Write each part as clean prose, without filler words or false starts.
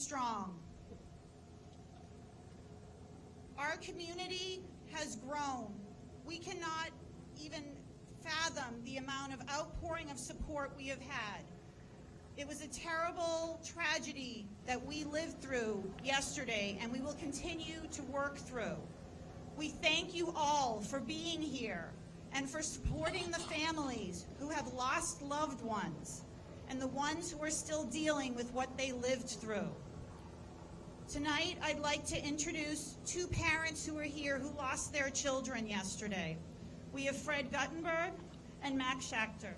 strong. Our community has grown. We cannot even fathom the amount of outpouring of support we have had. It was a terrible tragedy that we lived through yesterday, and we will continue to work through. We thank you all for being here and for supporting the families who have lost loved ones and the ones who are still dealing with what they lived through. Tonight, I'd like to introduce two parents who are here who lost their children yesterday. We have Fred Guttenberg and Max Schachter.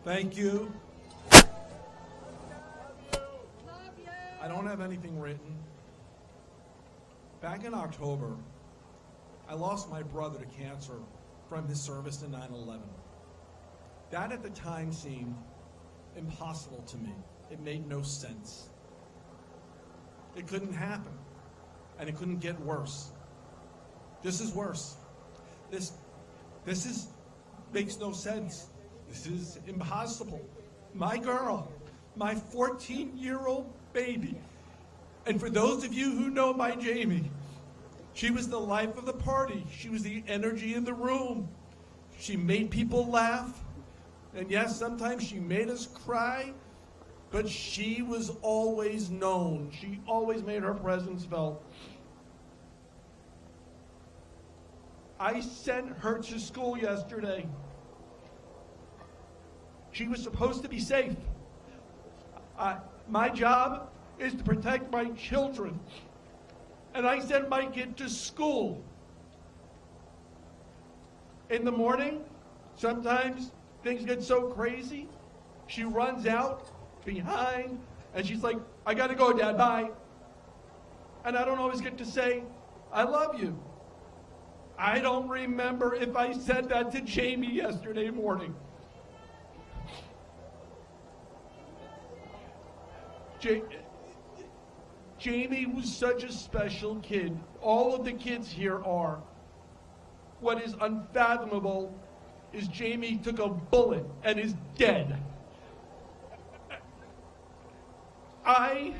Thank you. I don't have anything written. Back in October, I lost my brother to cancer from his service in 9/11. That at the time seemed impossible to me. It made no sense. It couldn't happen, and it couldn't get worse. This is worse. This makes no sense. This is impossible. My girl, my 14-year-old baby, and for those of you who know my Jamie, she was the life of the party. She was the energy in the room. She made people laugh. And yes, sometimes she made us cry, but she was always known. She always made her presence felt. I sent her to school yesterday. She was supposed to be safe. My job is to protect my children. And I sent my kid to school. In the morning, sometimes things get so crazy, she runs out behind and she's like, I gotta go, Dad, bye. And I don't always get to say, I love you. I don't remember if I said that to Jamie yesterday morning. Jamie was such a special kid. All of the kids here are. What is unfathomable is Jamie took a bullet and is dead. I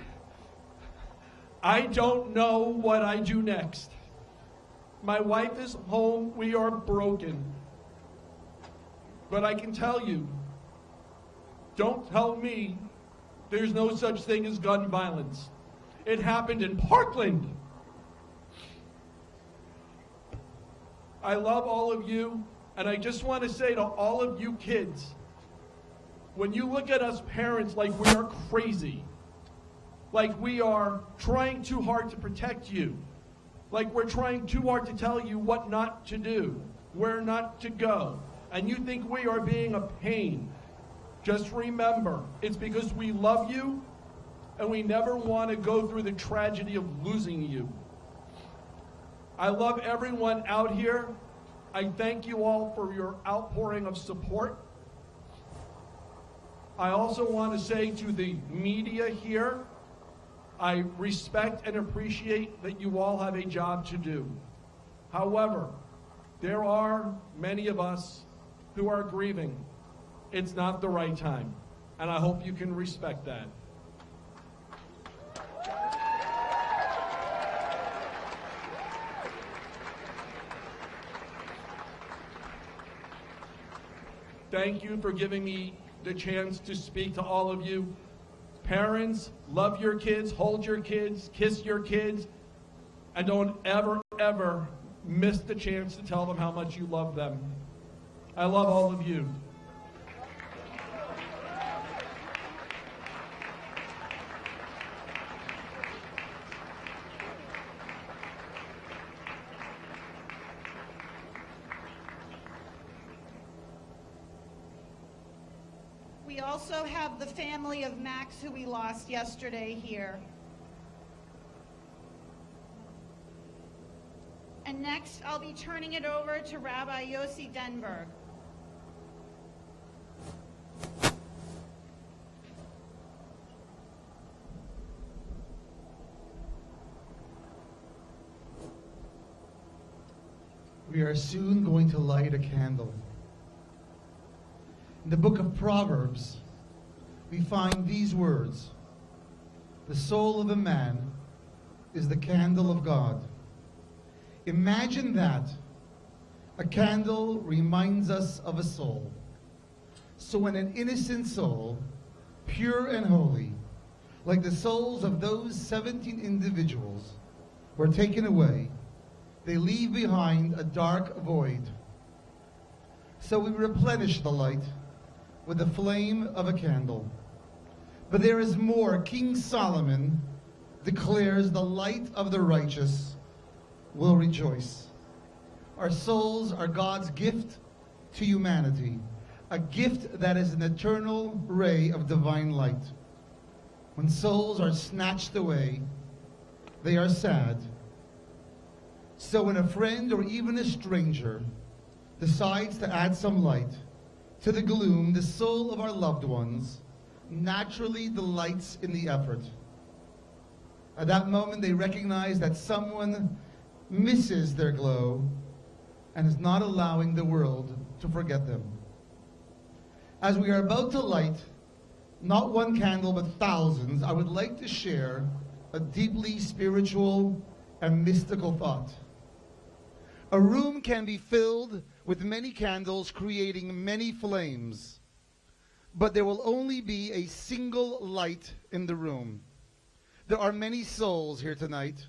don't know what I do next. My wife is home. We are broken. But I can tell you, don't tell me there's no such thing as gun violence. It happened in Parkland. I love all of you, and I just want to say to all of you kids, when you look at us parents like we are crazy, like we are trying too hard to protect you, like we're trying too hard to tell you what not to do, where not to go, and you think we are being a pain, just remember, it's because we love you and we never want to go through the tragedy of losing you. I love everyone out here. I thank you all for your outpouring of support. I also want to say to the media here, I respect and appreciate that you all have a job to do. However, there are many of us who are grieving. It's not the right time, and I hope you can respect that. Thank you for giving me the chance to speak to all of you. Parents, love your kids, hold your kids, kiss your kids, and don't ever, ever miss the chance to tell them how much you love them. I love all of you. We also have the family of Max, who we lost yesterday, here. And next, I'll be turning it over to Rabbi Yossi Denberg. We are soon going to light a candle. In the book of Proverbs, we find these words: "The soul of a man is the candle of God." Imagine that. A candle reminds us of a soul. So when an innocent soul, pure and holy, like the souls of those 17 individuals, were taken away, they leave behind a dark void. So we replenish the light with the flame of a candle. But there is more. King Solomon declares the light of the righteous will rejoice. Our souls are God's gift to humanity, a gift that is an eternal ray of divine light. When souls are snatched away, they are sad. So when a friend or even a stranger decides to add some light to the gloom, the soul of our loved ones naturally delights in the effort. At that moment, they recognize that someone misses their glow and is not allowing the world to forget them. As we are about to light not one candle but thousands, I would like to share a deeply spiritual and mystical thought. A room can be filled with many candles creating many flames, but there will only be a single light in the room. There are many souls here tonight,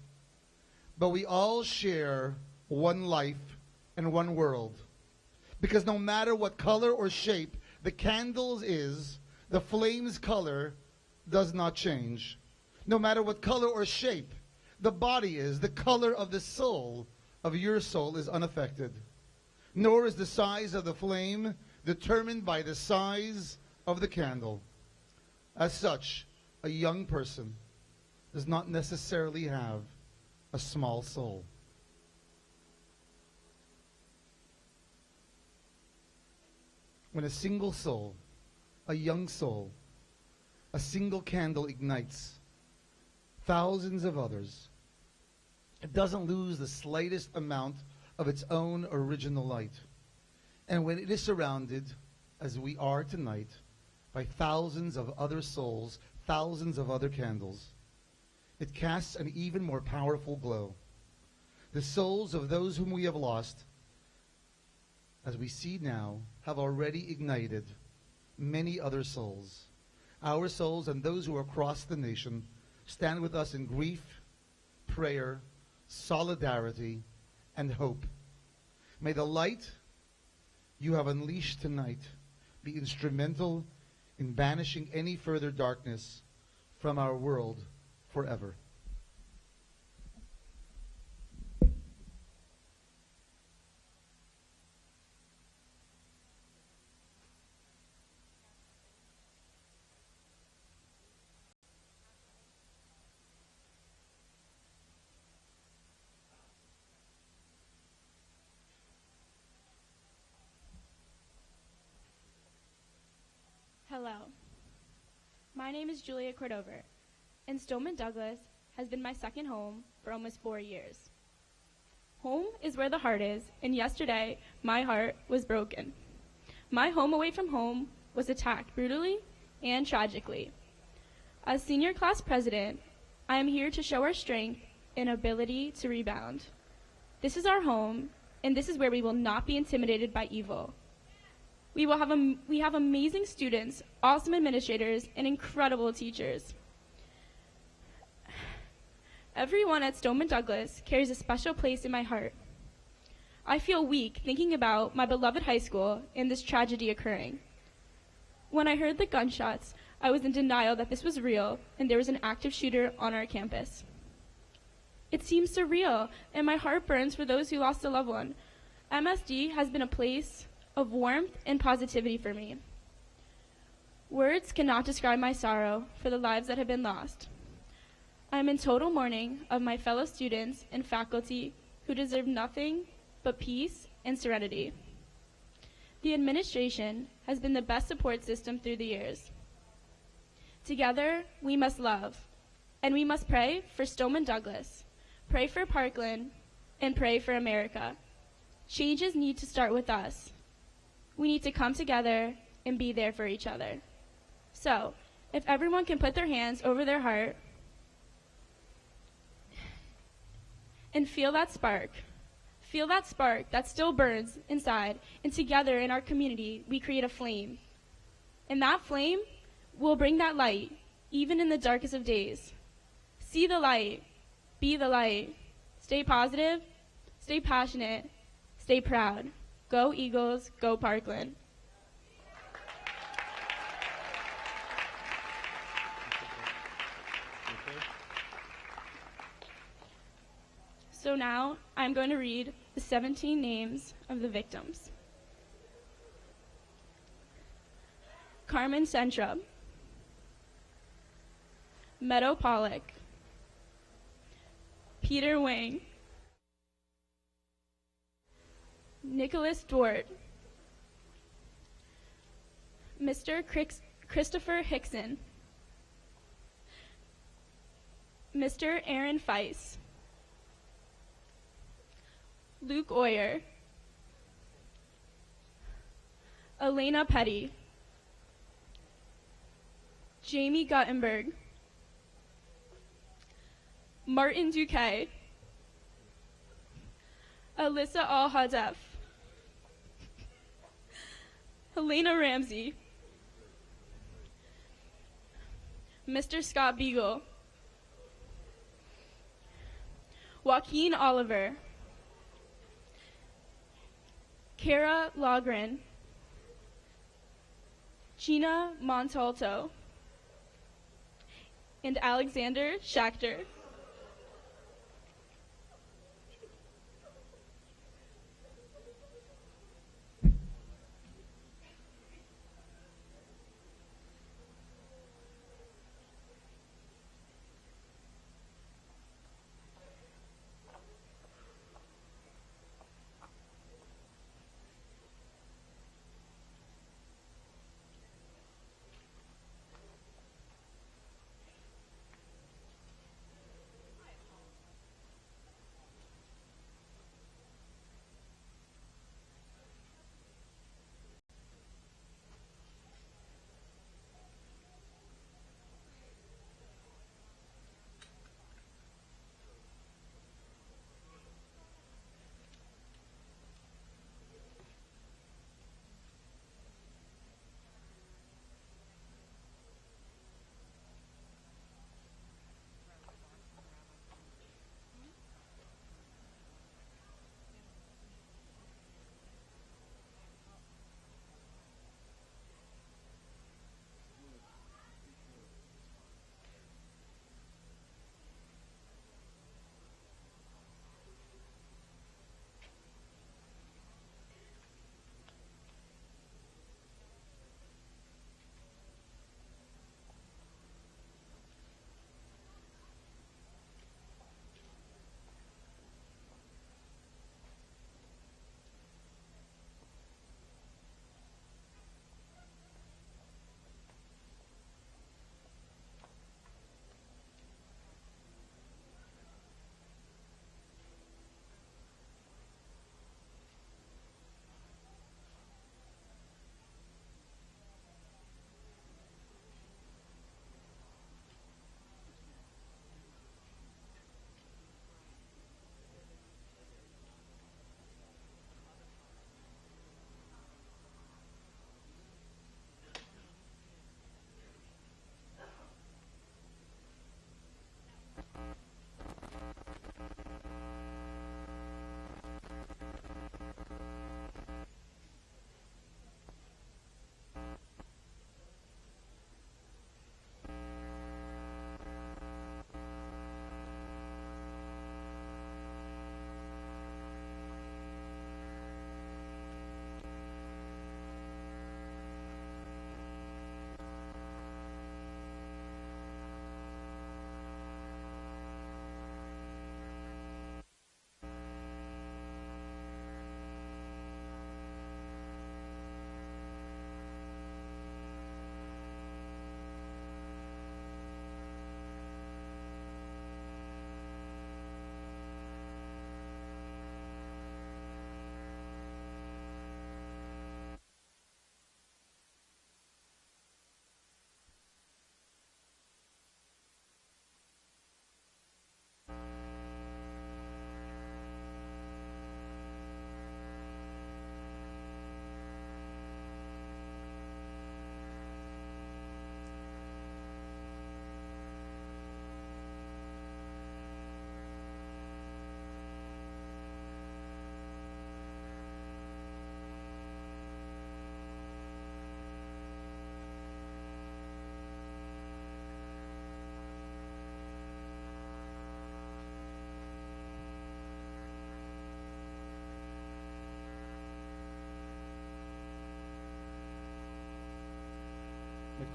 but we all share one life and one world. Because no matter what color or shape the candles is, the flame's color does not change. No matter what color or shape the body is, the color of the soul of your soul is unaffected. Nor is the size of the flame determined by the size of the candle. As such, a young person does not necessarily have a small soul. When a single soul, a young soul, a single candle ignites thousands of others, it doesn't lose the slightest amount of its own original light. And when it is surrounded, as we are tonight, by thousands of other souls, thousands of other candles, it casts an even more powerful glow. The souls of those whom we have lost, as we see now, have already ignited many other souls. Our souls and those who are across the nation stand with us in grief, prayer, solidarity, and hope. May the light you have unleashed tonight be instrumental in banishing any further darkness from our world forever. Hello. My name is Julia Cordover, and Stoneman Douglas has been my second home for almost 4 years. Home is where the heart is, and yesterday my heart was broken. My home away from home was attacked brutally and tragically. As senior class president, I am here to show our strength and ability to rebound. This is our home, and this is where we will not be intimidated by evil. We have amazing students, awesome administrators, and incredible teachers. Everyone at Stoneman Douglas carries a special place in my heart. I feel weak thinking about my beloved high school and this tragedy occurring. When I heard the gunshots, I was in denial that this was real and there was an active shooter on our campus. It seems surreal, and my heart burns for those who lost a loved one. MSD has been a place of warmth and positivity for me. Words cannot describe my sorrow for the lives that have been lost. I am in total mourning of my fellow students and faculty who deserve nothing but peace and serenity. The administration has been the best support system through the years. Together, we must love, and we must pray for Stoneman Douglas, pray for Parkland, and pray for America. Changes need to start with us. We need to come together and be there for each other. So, if everyone can put their hands over their heart and feel that spark that still burns inside, and together in our community, we create a flame. And that flame will bring that light, even in the darkest of days. See the light, be the light, stay positive, stay passionate, stay proud. Go Eagles, go Parkland. So now I'm going to read the 17 names of the victims. Carmen Centrum, Meadow Pollock, Peter Wing, Nicholas Dwart, Mr. Christopher Hickson, Mr. Aaron Feiss, Luke Oyer, Elena Petty, Jamie Guttenberg, Martin Duque, Alyssa Al-Hadef, Helena Ramsey, Mr. Scott Beagle, Joaquin Oliver, Kara Logren, Gina Montalto, and Alexander Schachter.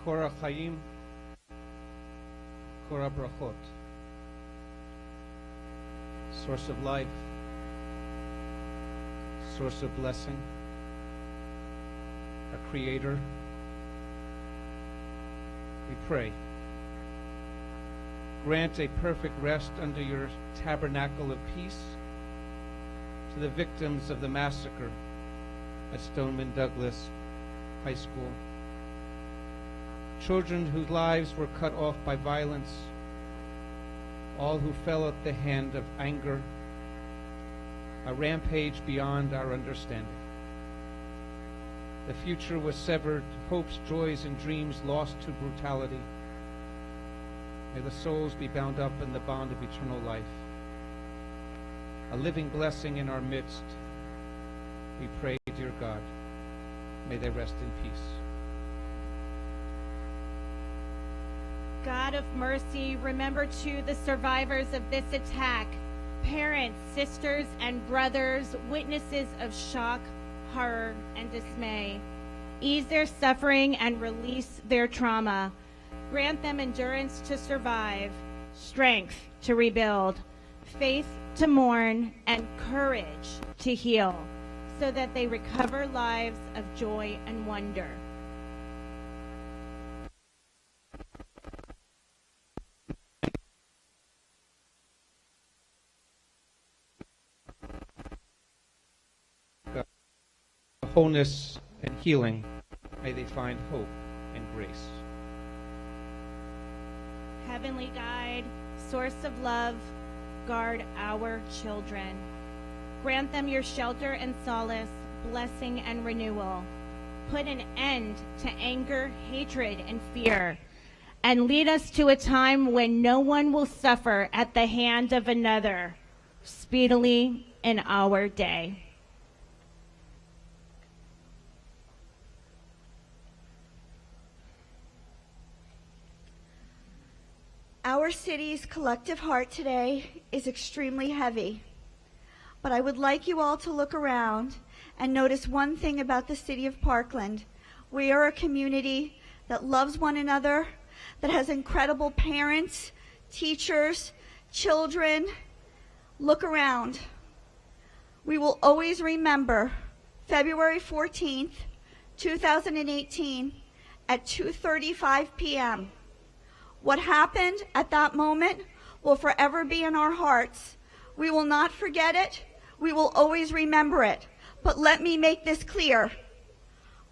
Korah Chaim, Korah Brachot. Source of life, source of blessing, a creator. We pray. Grant a perfect rest under your tabernacle of peace to the victims of the massacre at Stoneman Douglas High School. Children whose lives were cut off by violence, all who fell at the hand of anger, a rampage beyond our understanding. The future was severed, hopes, joys, and dreams lost to brutality. May the souls be bound up in the bond of eternal life. A living blessing in our midst. We pray, dear God, may they rest in peace. God of mercy, remember too the survivors of this attack, parents, sisters, and brothers, witnesses of shock, horror, and dismay. Ease their suffering and release their trauma. Grant them endurance to survive, strength to rebuild, faith to mourn, and courage to heal, so that they recover lives of joy and wonder. Wholeness and healing, may they find hope and grace. Heavenly Guide, source of love, guard our children. Grant them your shelter and solace, blessing and renewal. Put an end to anger, hatred, and fear, and lead us to a time when no one will suffer at the hand of another, speedily in our day. Our city's collective heart today is extremely heavy, but I would like you all to look around and notice one thing about the city of Parkland. We are a community that loves one another, that has incredible parents, teachers, children. Look around. We will always remember February 14th, 2018 at 2:35 p.m. What happened at that moment will forever be in our hearts. We will not forget it. We will always remember it. But let me make this clear.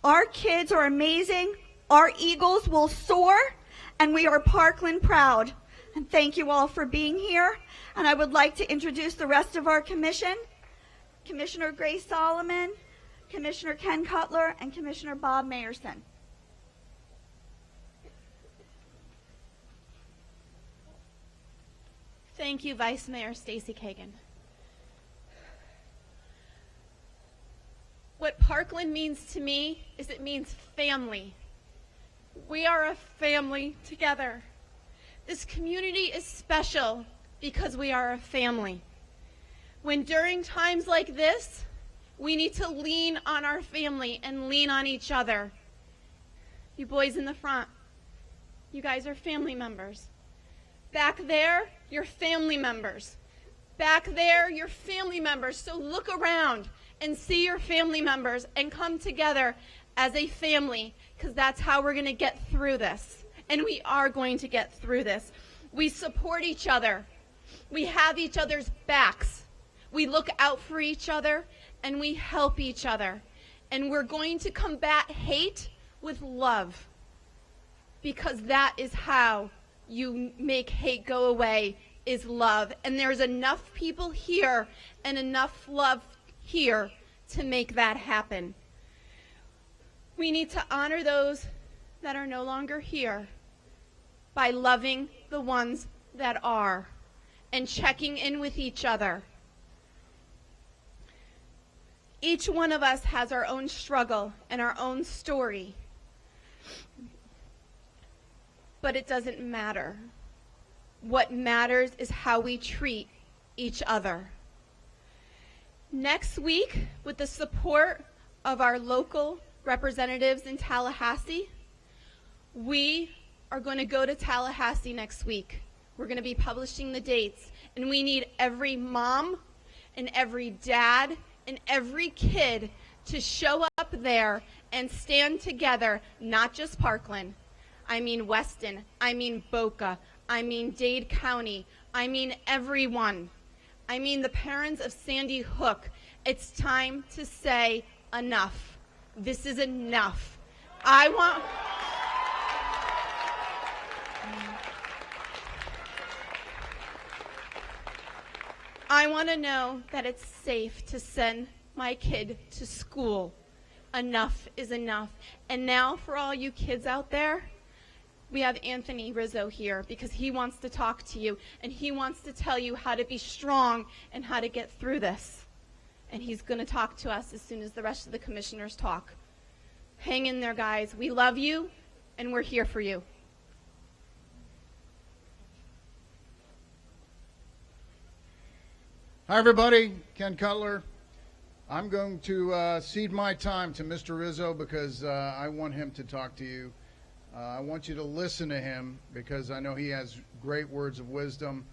Our kids are amazing. Our eagles will soar, and we are Parkland proud. And thank you all for being here. And I would like to introduce the rest of our commission. Commissioner Grace Solomon, Commissioner Ken Cutler, and Commissioner Bob Mayerson. Thank you, Vice Mayor Stacy Kagan. What Parkland means to me is it means family. We are a family together. This community is special because we are a family. When during times like this, we need to lean on our family and lean on each other. You boys in the front, you guys are family members. Back there, you're family members. Back there, you're family members. So look around and see your family members and come together as a family, because that's how we're going to get through this. And we are going to get through this. We support each other. We have each other's backs. We look out for each other and we help each other. And we're going to combat hate with love, because that is how you make hate go away, is love. And there's enough people here and enough love here to make that happen. We need to honor those that are no longer here by loving the ones that are and checking in with each other. Each one of us has our own struggle and our own story. But it doesn't matter. What matters is how we treat each other. Next week, with the support of our local representatives in Tallahassee, We are going to go to Tallahassee next week. We're going to be publishing the dates, and we need every mom and every dad and every kid to show up there and stand together, not just Parkland. I mean Weston, I mean Boca, I mean Dade County, I mean everyone. I mean the parents of Sandy Hook. It's time to say enough. This is enough. I want to know that it's safe to send my kid to school. Enough is enough. And now for all you kids out there, we have Anthony Rizzo here because he wants to talk to you and he wants to tell you how to be strong and how to get through this. And he's going to talk to us as soon as the rest of the commissioners talk. Hang in there, guys. We love you and we're here for you. Hi, everybody. Ken Cutler. I'm going to cede my time to Mr. Rizzo because I want him to talk to you. I want you to listen to him because I know he has great words of wisdom.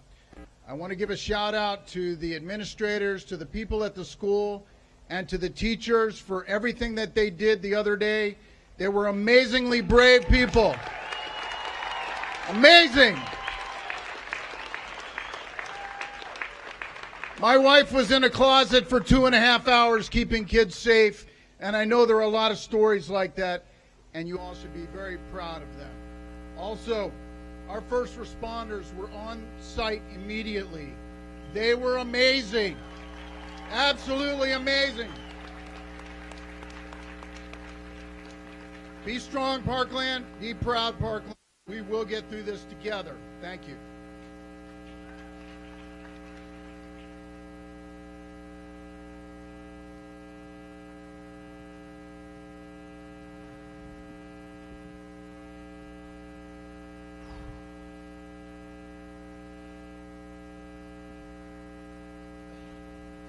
I want to give a shout out to the administrators, to the people at the school, and to the teachers for everything that they did the other day. They were amazingly brave people. Amazing. My wife was in a closet for 2.5 hours keeping kids safe, and I know there are a lot of stories like that, and you all should be very proud of them. Also, our first responders were on site immediately. They were amazing. Absolutely amazing. Be strong, Parkland. Be proud, Parkland. We will get through this together. Thank you.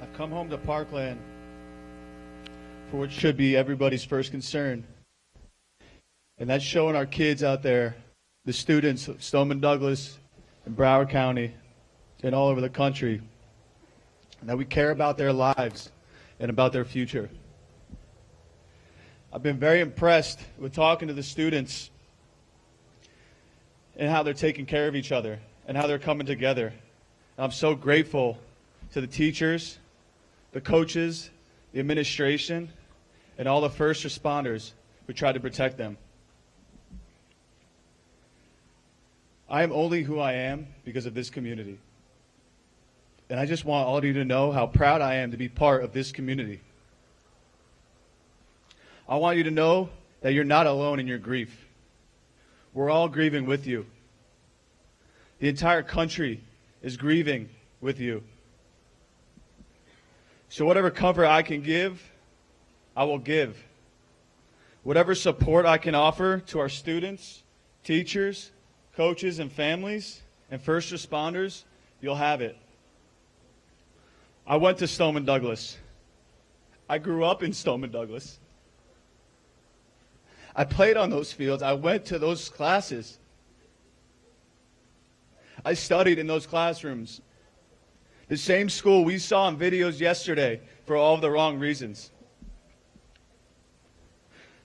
I've come home to Parkland for what should be everybody's first concern. And that's showing our kids out there, the students of Stoneman Douglas and Broward County and all over the country, that we care about their lives and about their future. I've been very impressed with talking to the students and how they're taking care of each other and how they're coming together. I'm so grateful to the teachers, the coaches, the administration, and all the first responders who tried to protect them. I am only who I am because of this community. And I just want all of you to know how proud I am to be part of this community. I want you to know that you're not alone in your grief. We're all grieving with you. The entire country is grieving with you. So whatever comfort I can give, I will give. Whatever support I can offer to our students, teachers, coaches, and families, and first responders, you'll have it. I went to Stoneman Douglas. I grew up in Stoneman Douglas. I played on those fields. I went to those classes. I studied in those classrooms. The same school we saw in videos yesterday for all of the wrong reasons.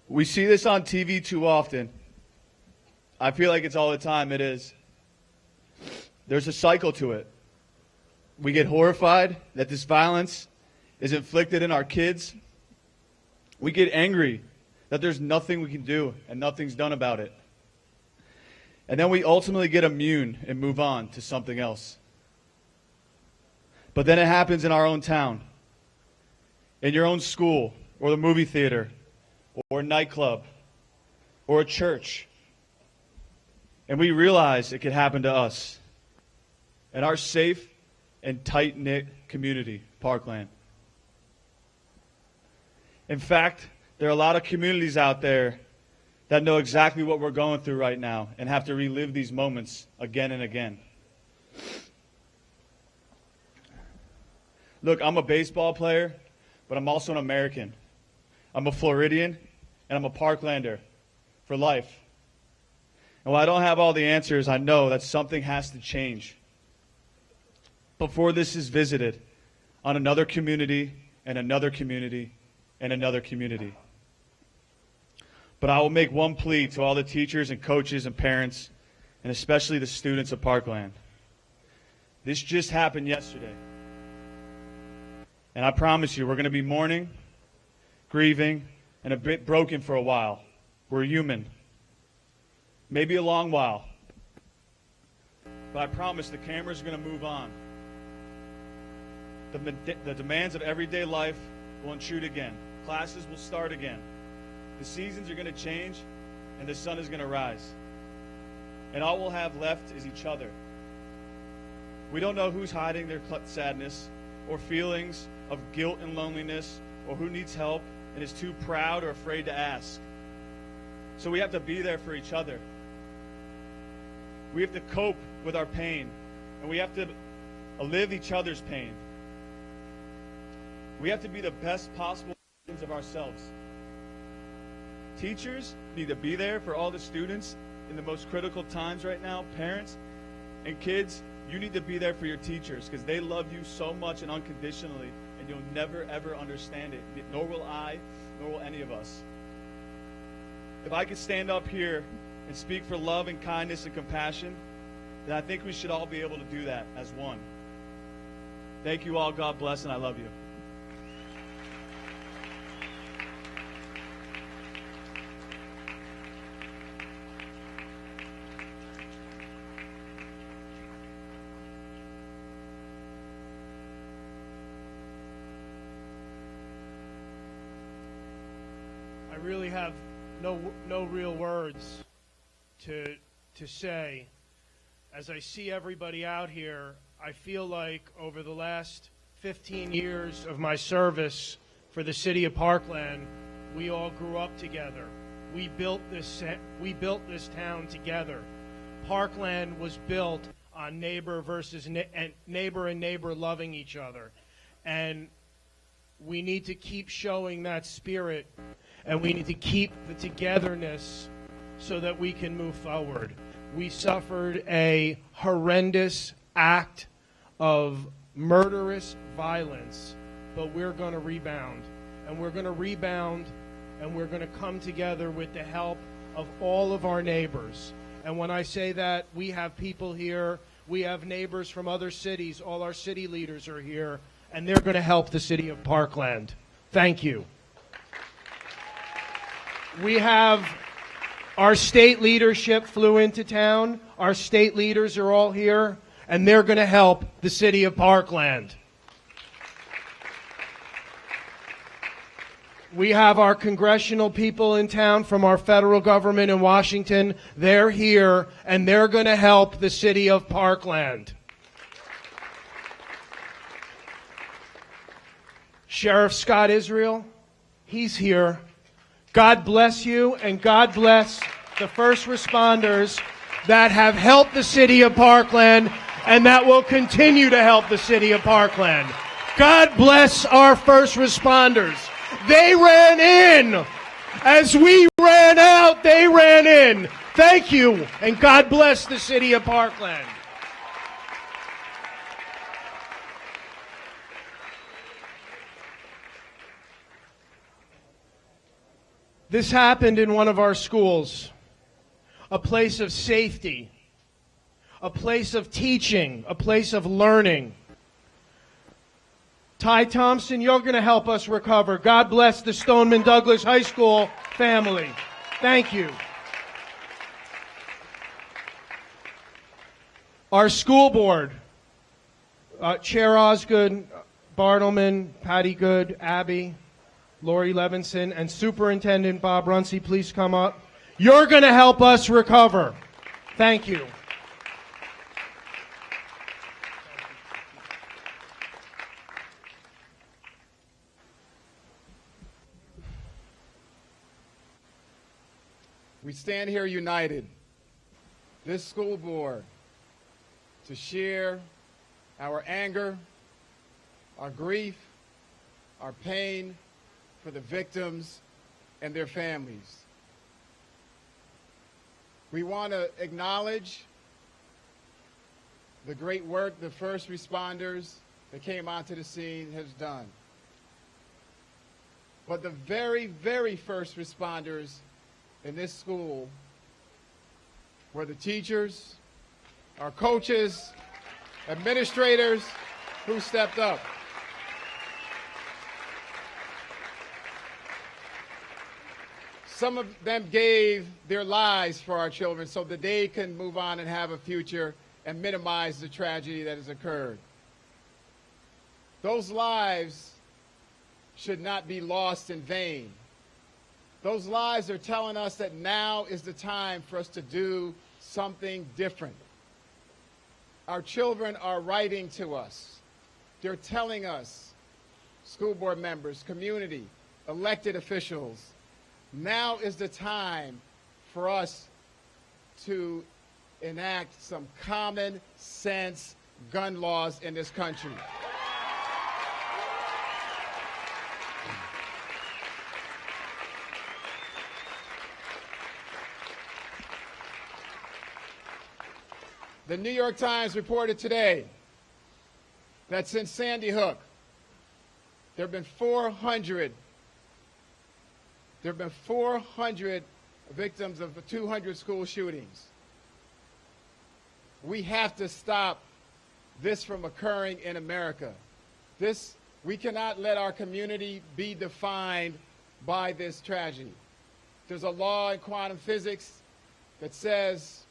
We see this on TV too often. I feel like it's all the time. It is. There's a cycle to it. We get horrified that this violence is inflicted in our kids. We get angry that there's nothing we can do and nothing's done about it. And then we ultimately get immune and move on to something else. But then it happens in our own town, in your own school, or the movie theater, or a nightclub, or a church. And we realize it could happen to us in our safe and tight-knit community, Parkland. In fact, there are a lot of communities out there that know exactly what we're going through right now and have to relive these moments again and again. Look, I'm a baseball player, but I'm also an American. I'm a Floridian, and I'm a Parklander for life. And while I don't have all the answers, I know that something has to change before this is visited on another community and another community and another community. But I will make one plea to all the teachers and coaches and parents, and especially the students of Parkland. This just happened yesterday. And I promise you, we're going to be mourning, grieving, and a bit broken for a while. We're human. Maybe a long while. But I promise the camera's going to move on. The demands of everyday life will intrude again. Classes will start again. The seasons are going to change, and the sun is going to rise. And all we'll have left is each other. We don't know who's hiding their sadness or feelings of guilt and loneliness, or who needs help and is too proud or afraid to ask. So we have to be there for each other. We have to cope with our pain, and we have to live each other's pain. We have to be the best possible versions of ourselves. Teachers need to be there for all the students in the most critical times right now. Parents and kids, you need to be there for your teachers because they love you so much and unconditionally, and you'll never, ever understand it. Nor will I, nor will any of us. If I could stand up here and speak for love and kindness and compassion, then I think we should all be able to do that as one. Thank you all. God bless, and I love you. I really have no real words to say. As I see everybody out here, I feel like over the last 15 years of my service for the city of Parkland, we all grew up together. We built this town together. Parkland was built on neighbor and neighbor loving each other. And we need to keep showing that spirit, and we need to keep the togetherness so that we can move forward. We suffered a horrendous act of murderous violence, but we're going to rebound. And we're going to rebound, and we're going to come together with the help of all of our neighbors. And when I say that, we have people here, we have neighbors from other cities, all our city leaders are here, and they're going to help the city of Parkland. Thank you. We have our state leadership flew into town. Our state leaders are all here, and they're going to help the city of Parkland. We have our congressional people in town from our federal government in Washington. They're here, and they're going to help the city of Parkland. Sheriff Scott Israel, he's here. God bless you, and God bless the first responders that have helped the city of Parkland and that will continue to help the city of Parkland. God bless our first responders. They ran in. As we ran out, they ran in. Thank you, and God bless the city of Parkland. This happened in one of our schools, a place of safety, a place of teaching, a place of learning. Ty Thompson, you're going to help us recover. God bless the Stoneman Douglas High School family. Thank you. Our school board, Chair Osgood, Bartleman, Patty Good, Abby, Lori Levinson, and Superintendent Bob Runcie, please come up. You're going to help us recover. Thank you. We stand here united, this school board, to share our anger, our grief, our pain for the victims and their families. We want to acknowledge the great work the first responders that came onto the scene has done. But the very, very first responders in this school were the teachers, our coaches, administrators who stepped up. Some of them gave their lives for our children so that they can move on and have a future and minimize the tragedy that has occurred. Those lives should not be lost in vain. Those lives are telling us that now is the time for us to do something different. Our children are writing to us. They're telling us, school board members, community, elected officials, now is the time for us to enact some common sense gun laws in this country. The New York Times reported today that since Sandy Hook, there have been 400 victims of 200 school shootings. We have to stop this from occurring in America. We cannot let our community be defined by this tragedy. There's a law in quantum physics that says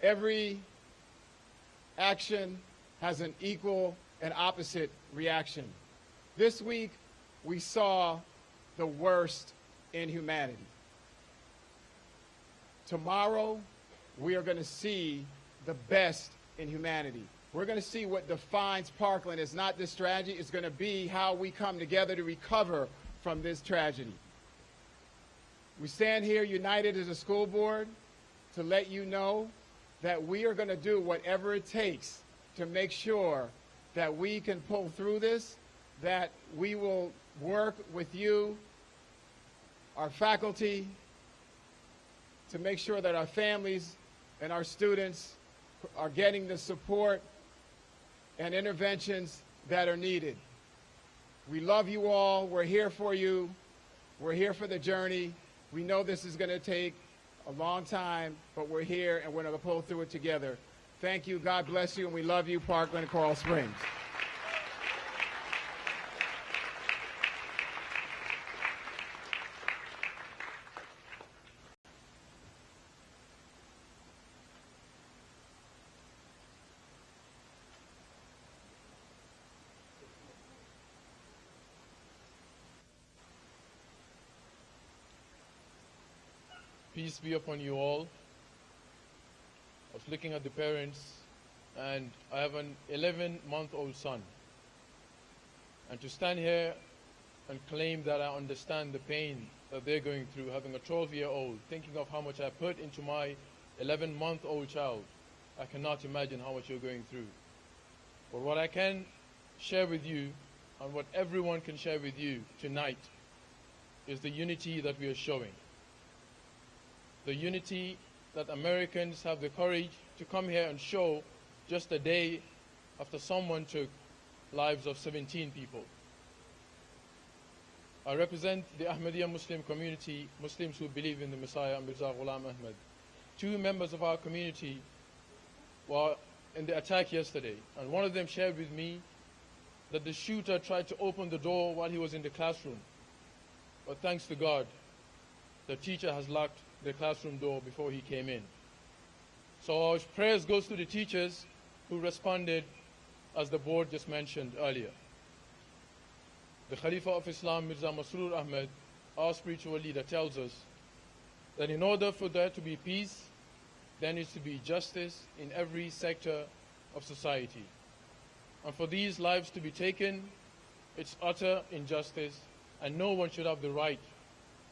every action has an equal and opposite reaction. This week, we saw the worst in humanity. Tomorrow, we are going to see the best in humanity. We're going to see what defines Parkland. It's not this tragedy. It's going to be how we come together to recover from this tragedy. We stand here united as a school board to let you know that we are going to do whatever it takes to make sure that we can pull through this, that we will work with you, our faculty, to make sure that our families and our students are getting the support and interventions that are needed. We love you all. We're here for you. We're here for the journey. We know this is going to take a long time, but we're here and we're going to pull through it together. Thank you. God bless you, and we love you, Parkland and Coral Springs. Peace be upon you all. I was looking at the parents, and I have an 11-month-old son. And to stand here and claim that I understand the pain that they're going through, having a 12-year-old, thinking of how much I put into my 11-month-old child, I cannot imagine how much you're going through. But what I can share with you, and what everyone can share with you tonight, is the unity that we are showing. The unity that Americans have the courage to come here and show just a day after someone took lives of 17 people. I represent the Ahmadiyya Muslim community, Muslims who believe in the Messiah, Mirza Ghulam Ahmad. 2 members of our community were in the attack yesterday, and one of them shared with me that the shooter tried to open the door while he was in the classroom. But thanks to God, the teacher has locked the classroom door before he came in. So our prayers goes to the teachers who responded, as the board just mentioned earlier. The Khalifa of Islam, Mirza Masroor Ahmad, our spiritual leader, tells us that in order for there to be peace, there needs to be justice in every sector of society. And for these lives to be taken, it's utter injustice, and no one should have the right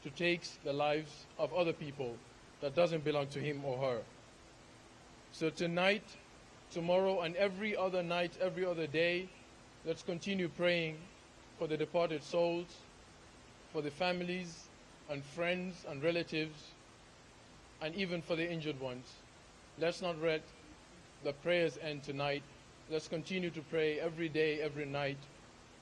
to take the lives of other people that doesn't belong to him or her. So tonight, tomorrow, and every other night, every other day, let's continue praying for the departed souls, for the families and friends and relatives, and even for the injured ones. Let's not let the prayers end tonight. Let's continue to pray every day, every night.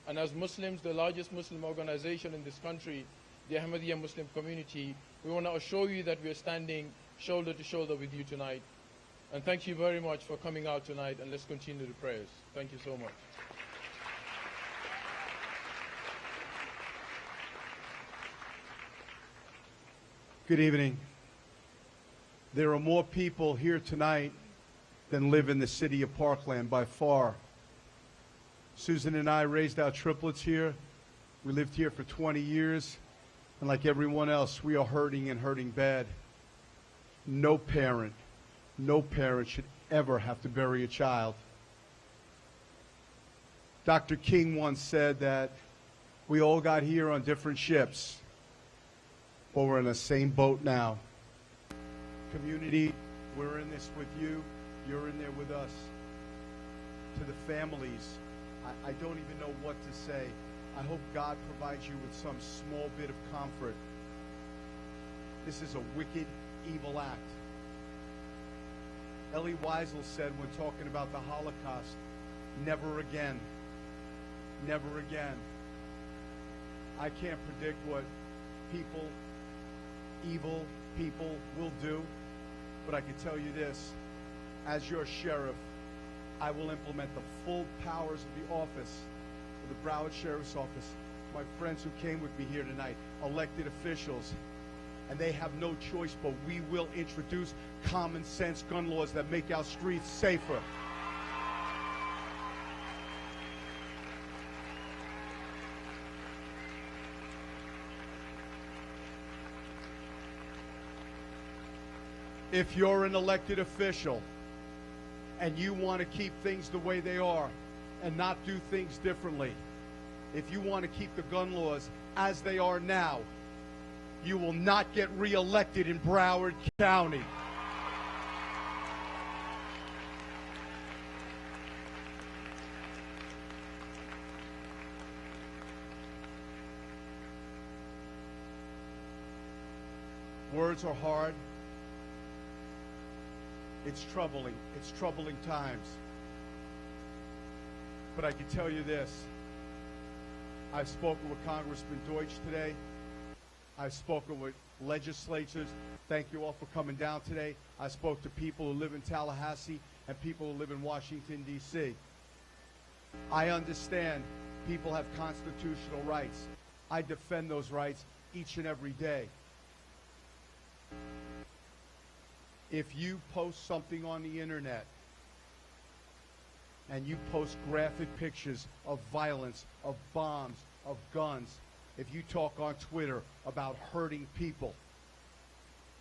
And as Muslims, the largest Muslim organization in this country, the Ahmadiyya Muslim community, we want to assure you that we are standing shoulder to shoulder with you tonight. And thank you very much for coming out tonight, and let's continue the prayers. Thank you so much. Good evening. There are more people here tonight than live in the city of Parkland by far. Susan and I raised our triplets here. We lived here for 20 years, and like everyone else, we are hurting and hurting bad. No parent should ever have to bury a child. Dr. King once said that we all got here on different ships, but we're in the same boat now. Community, we're in this with you. You're in there with us. To the families, I don't even know what to say. I hope God provides you with some small bit of comfort. This is a wicked, evil act. Elie Wiesel said when talking about the Holocaust, never again. Never again. I can't predict what people, evil people, will do, but I can tell you this. As your sheriff, I will implement the full powers of the office of the Broward Sheriff's Office. My friends who came with me here tonight, elected officials, and they have no choice, but we will introduce common sense gun laws that make our streets safer. If you're an elected official and you want to keep things the way they are and not do things differently, if you want to keep the gun laws as they are now, you will not get reelected in Broward County. Words are hard. It's troubling. It's troubling times. But I can tell you this. I've spoken with Congressman Deutsch today. I've spoken with legislators. Thank you all for coming down today. I spoke to people who live in Tallahassee and people who live in Washington, D.C. I understand people have constitutional rights. I defend those rights each and every day. If you post something on the internet and you post graphic pictures of violence, of bombs, of guns, if you talk on Twitter about hurting people,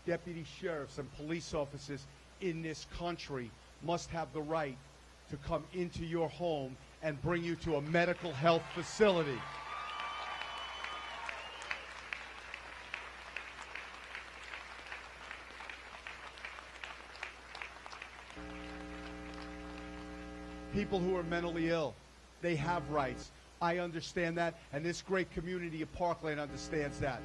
deputy sheriffs and police officers in this country must have the right to come into your home and bring you to a medical health facility. People who are mentally ill, they have rights. I understand that, and this great community of Parkland understands that.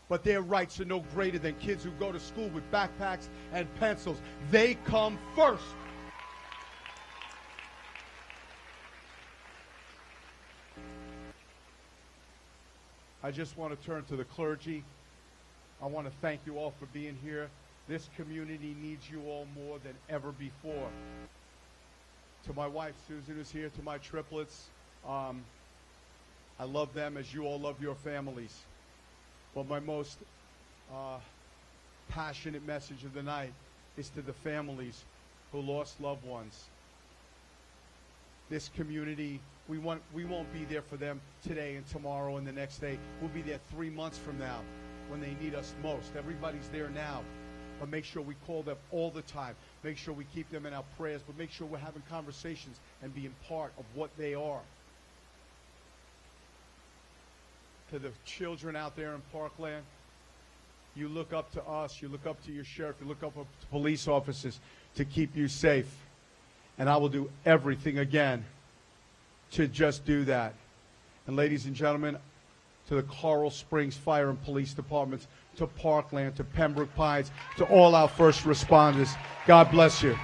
But their rights are no greater than kids who go to school with backpacks and pencils. They come first. I just want to turn to the clergy. I want to thank you all for being here. This community needs you all more than ever before. To my wife, Susan, who's here, to my triplets, I love them as you all love your families. But my most passionate message of the night is to the families who lost loved ones. This community, we won't be there for them today and tomorrow and the next day. We'll be there 3 months from now when they need us most. Everybody's there now. But make sure we call them all the time. Make sure we keep them in our prayers, but make sure we're having conversations and being part of what they are. To the children out there in Parkland, you look up to us, you look up to your sheriff, you look up to police officers to keep you safe. And I will do everything again to just do that. And ladies and gentlemen, to the Coral Springs Fire and Police Departments, to Parkland, to Pembroke Pines, to all our first responders. God bless you.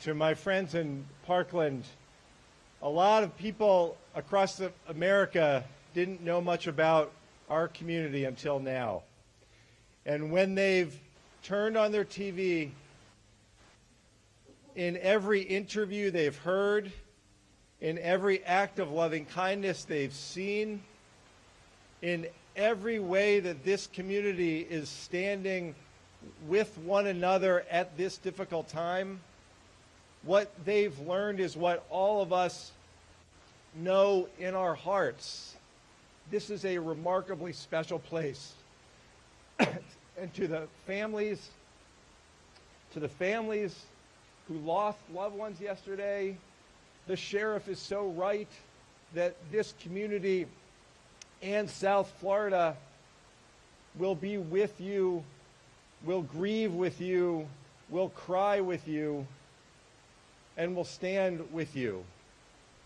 To my friends in Parkland, a lot of people across America didn't know much about our community until now. And when they've turned on their TV, in every interview they've heard, in every act of loving kindness they've seen, in every way that this community is standing with one another at this difficult time, what they've learned is what all of us know in our hearts. This is a remarkably special place. And to the families who lost loved ones yesterday, the sheriff is so right that this community and South Florida will be with you, will grieve with you, will cry with you, and will stand with you.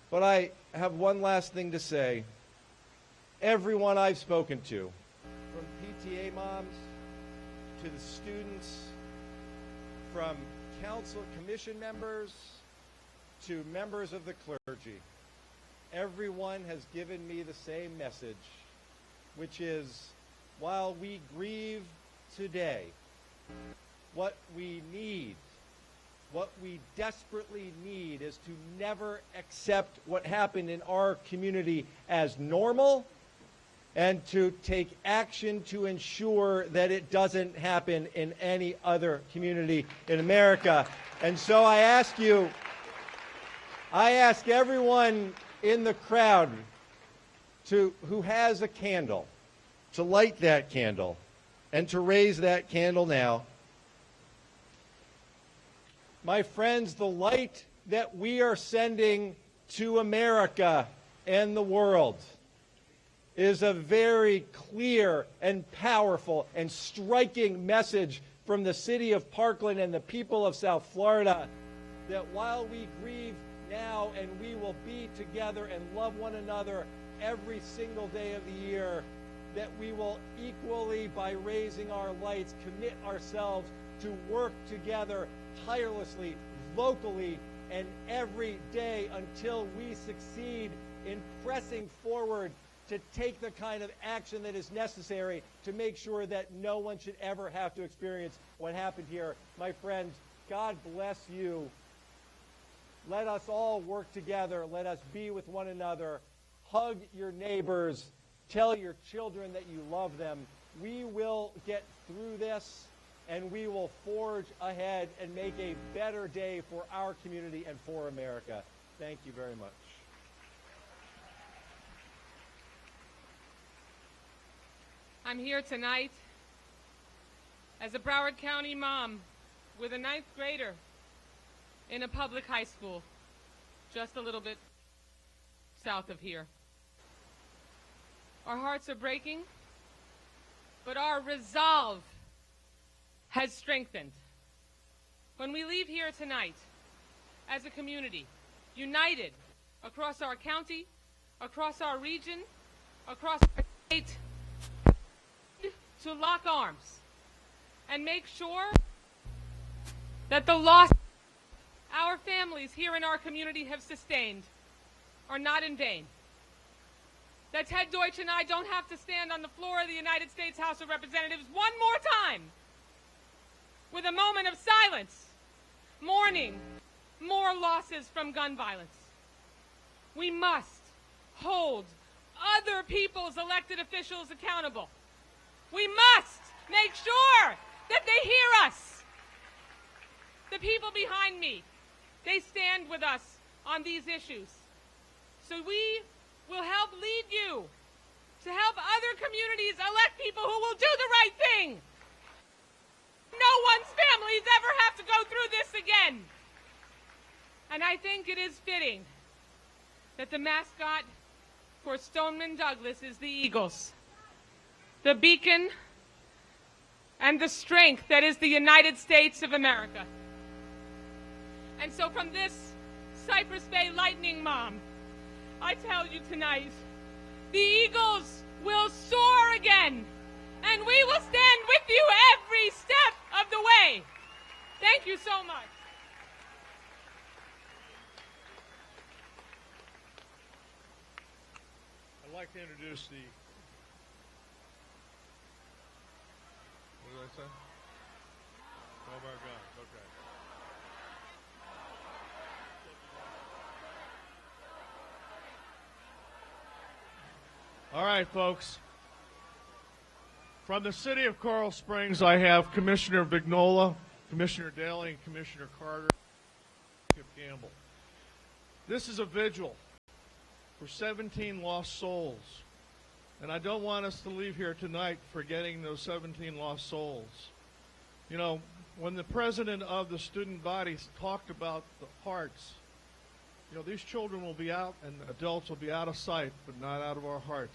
But I have one last thing to say. Everyone I've spoken to, from PTA moms to the students, from council commission members to members of the clergy, everyone has given me the same message, which is, while we grieve today, what we need, what we desperately need, is to never accept what happened in our community as normal, and to take action to ensure that it doesn't happen in any other community in America. And so I ask everyone in the crowd who has a candle to light that candle and to raise that candle now. My friends, the light that we are sending to America and the world is a very clear and powerful and striking message from the city of Parkland and the people of South Florida, that while we grieve now and we will be together and love one another every single day of the year, that we will equally, by raising our lights, commit ourselves to work together tirelessly, locally, and every day until we succeed in pressing forward to take the kind of action that is necessary to make sure that no one should ever have to experience what happened here. My friends, God bless you. Let us all work together. Let us be with one another. Hug your neighbors. Tell your children that you love them. We will get through this, and we will forge ahead and make a better day for our community and for America. Thank you very much. I'm here tonight as a Broward County mom with a 9th grader in a public high school just a little bit south of here. Our hearts are breaking, but our resolve has strengthened. When we leave here tonight as a community, united across our county, across our region, across our state, to lock arms and make sure that the loss our families here in our community have sustained are not in vain. That Ted Deutsch and I don't have to stand on the floor of the United States House of Representatives one more time with a moment of silence, mourning more losses from gun violence. We must hold other people's elected officials accountable. We must make sure that they hear us. The people behind me, they stand with us on these issues. So we will help lead you to help other communities elect people who will do the right thing. No one's families ever have to go through this again. And I think it is fitting that the mascot for Stoneman Douglas is the Eagles, the beacon and the strength that is the United States of America. And so from this Cypress Bay Lightning Mom, I tell you tonight, the eagles will soar again, and we will stand with you every step of the way. Thank you so much. I'd like to introduce the... What did I say? Oh my God, okay. All right, folks. From the city of Coral Springs, I have Commissioner Vignola, Commissioner Daly, and Commissioner Carter, Skip Campbell. This is a vigil for 17 lost souls. And I don't want us to leave here tonight forgetting those 17 lost souls. You know, when the president of the student body talked about the hearts, you know, these children will be out and adults will be out of sight, but not out of our hearts.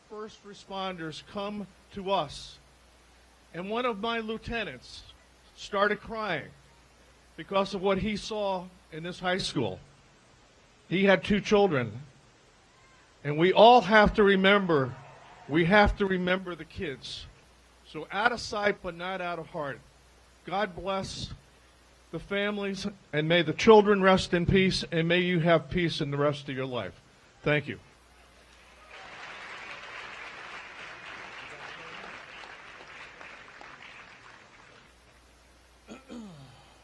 First responders come to us, and one of my lieutenants started crying because of what he saw in this high school. He had 2 children, and we all have to remember, the kids. So out of sight, but not out of heart. God bless the families, and may the children rest in peace, and may you have peace in the rest of your life. Thank you.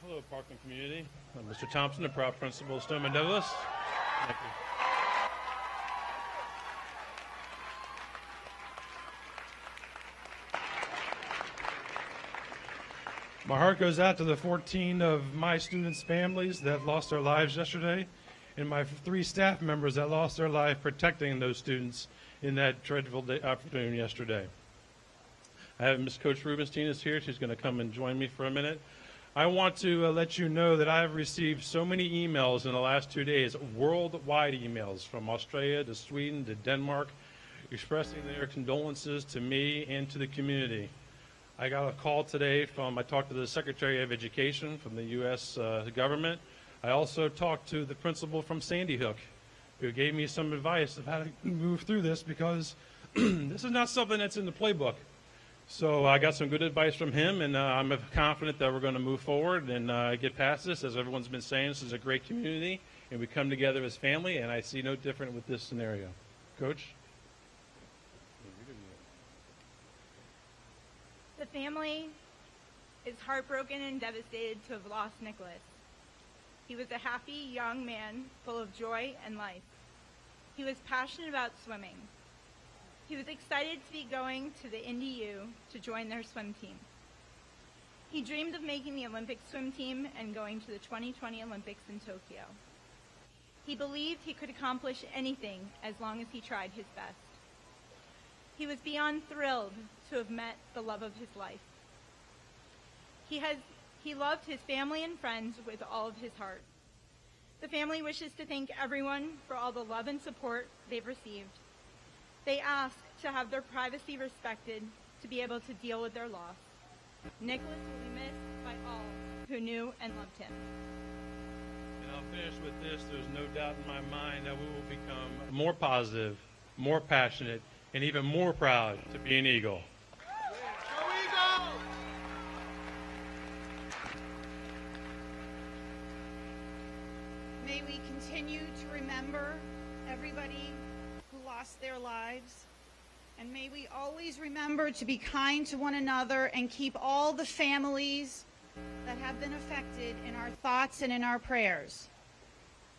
Hello, Parkland community. I'm Mr. Thompson, the proud principal of Stoneman Douglas. Thank you. My heart goes out to the 14 of my students' families that lost their lives yesterday, and my 3 staff members that lost their life protecting those students in that dreadful afternoon yesterday. I have Miss Coach Rubenstein is here. She's going to come and join me for a minute. I want to let you know that I have received so many emails in the last 2 days, worldwide emails from Australia to Sweden to Denmark, expressing their condolences to me and to the community. I got a call today I talked to the Secretary of Education from the U.S. government. I also talked to the principal from Sandy Hook, who gave me some advice of how to move through this, because this is not something that's in the playbook. So I got some good advice from him, and I'm confident that we're going to move forward and get past this. As everyone's been saying, this is a great community, and we come together as family, and I see no different with this scenario. Coach? The family is heartbroken and devastated to have lost Nicholas. He was a happy young man full of joy and life. He was passionate about swimming. He was excited to be going to the NDU to join their swim team. He dreamed of making the Olympic swim team and going to the 2020 Olympics in Tokyo. He believed he could accomplish anything as long as he tried his best. He was beyond thrilled to have met the love of his life. He loved his family and friends with all of his heart. The family wishes to thank everyone for all the love and support they've received. They ask to have their privacy respected to be able to deal with their loss. Nicholas will be missed by all who knew and loved him. And I'll finish with this. There's no doubt in my mind that we will become more positive, more passionate, and even more proud to be an Eagle. May we continue to remember everybody who lost their lives, and may we always remember to be kind to one another and keep all the families that have been affected in our thoughts and in our prayers.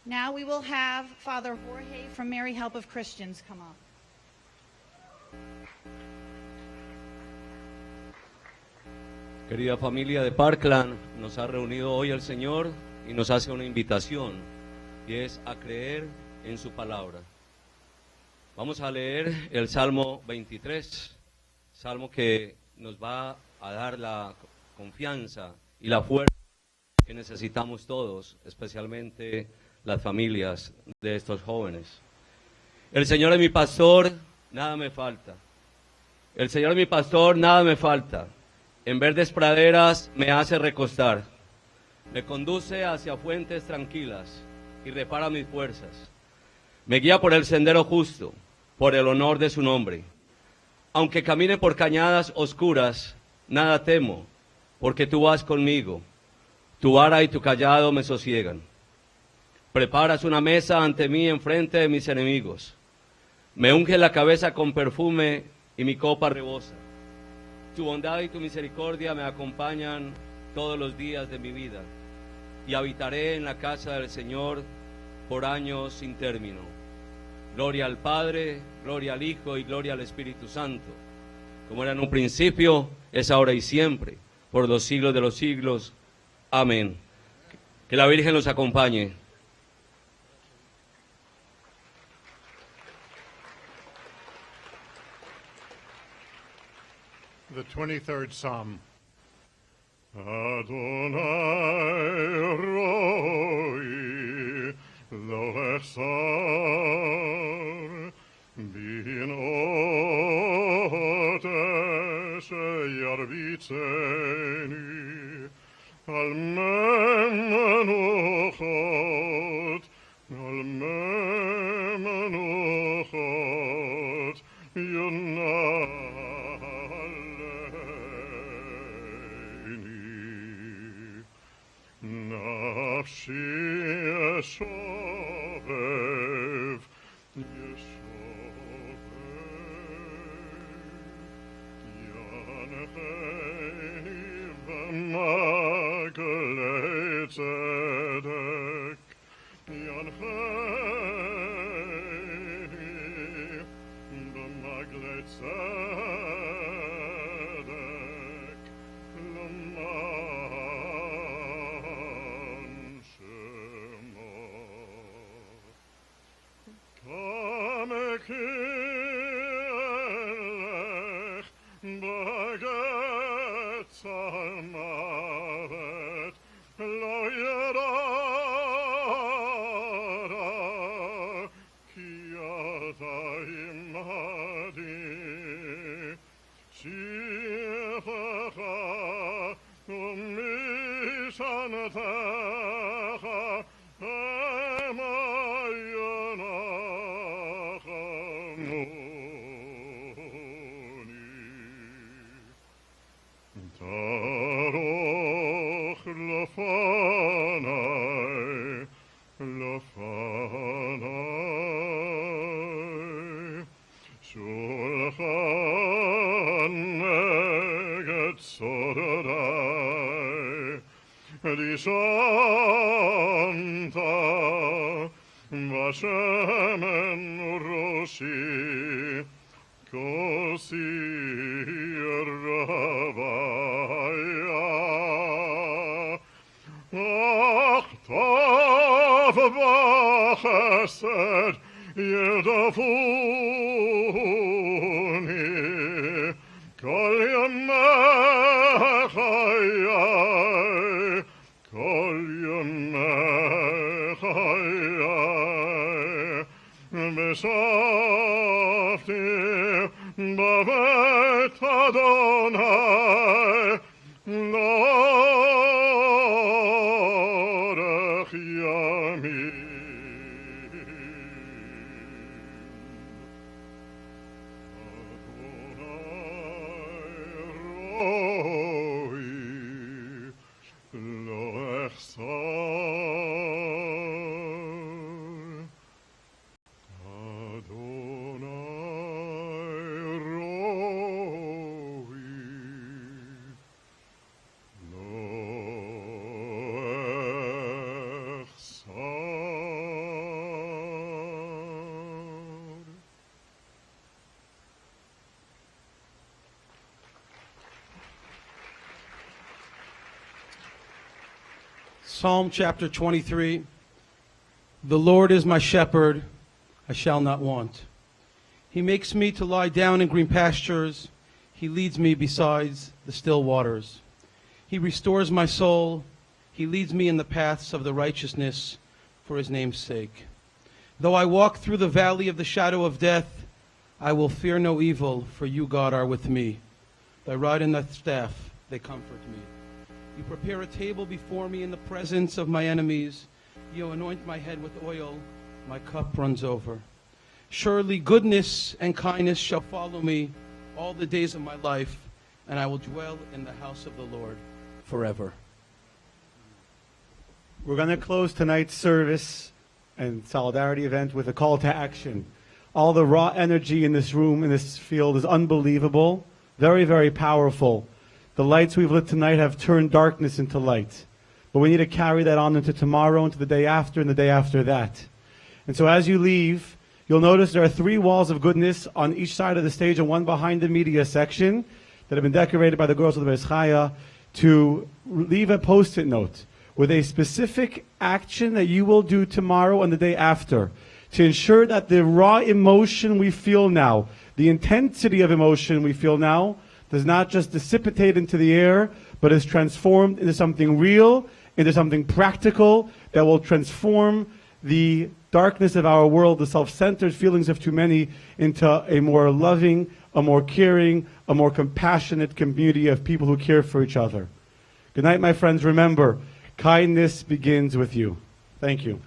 Now we will have Father Jorge from Mary Help of Christians come up. Querida familia de Parkland, nos ha reunido hoy el Señor y nos hace una invitación, y es a creer en su palabra. Vamos a leer el Salmo 23, salmo que nos va a dar la confianza y la fuerza que que necesitamos todos, especialmente las familias de estos jóvenes. El Señor es mi pastor, nada me falta. El Señor es mi pastor, nada me falta. En verdes praderas me hace recostar. Me conduce hacia fuentes tranquilas y repara mis fuerzas. Me guía por el sendero justo, por el honor de su nombre. Aunque camine por cañadas oscuras, nada temo, porque tú vas conmigo. Tu vara y tu cayado me sosiegan. Preparas una mesa ante mí enfrente de mis enemigos. Me unge la cabeza con perfume y mi copa rebosa. Tu bondad y tu misericordia me acompañan todos los días de mi vida, y habitaré en la casa del Señor por años sin término. Gloria al Padre, gloria al Hijo y gloria al Espíritu Santo, como era en un principio, es ahora y siempre, por los siglos de los siglos. Amén. Que la Virgen los acompañe. The 23rd Psalm. Adonai roi lo echsar bin otes yarbitzeni al menuchot yonah nafshi yeshovev yancheni b'maglei tzedek yancheni b'maglei tzedek l'man shemo kamekelech bagetz al-mavet lo yarara ki ata imadi shifacha u'mishanatacha Taroch lafanai, lafanai, shulchan neged sododai, dishanta vashemen roshi, kosi ravaya, ach tov v'chesed yedafuni, kol yamei chayai, kol yamei chayai, v'safti b'vet Adonai, l'orech yamim. Adonai roi lo echsar. Adonai roi lo echsar. Psalm chapter 23. The Lord is my shepherd, I shall not want. He makes me to lie down in green pastures. He leads me beside the still waters. He restores my soul. He leads me in the paths of the righteousness for his name's sake. Though I walk through the valley of the shadow of death, I will fear no evil, for you, God, are with me. Thy rod and thy staff, they comfort me. You prepare a table before me in the presence of my enemies. You anoint my head with oil, my cup runs over. Surely goodness and kindness shall follow me all the days of my life, and I will dwell in the house of the Lord forever. We're going to close tonight's service and solidarity event with a call to action. All the raw energy in this room, in this field, is unbelievable, very, very powerful. The lights we've lit tonight have turned darkness into light. But we need to carry that on into tomorrow, into the day after, and the day after that. And so as you leave, you'll notice there are 3 walls of goodness on each side of the stage and one behind the media section that have been decorated by the girls of the Beschaya to leave a post-it note with a specific action that you will do tomorrow and the day after to ensure that the raw emotion we feel now, the intensity of emotion we feel now, does not just dissipate into the air, but is transformed into something real, into something practical that will transform the darkness of our world, the self-centered feelings of too many, into a more loving, a more caring, a more compassionate community of people who care for each other. Good night, my friends. Remember, kindness begins with you. Thank you.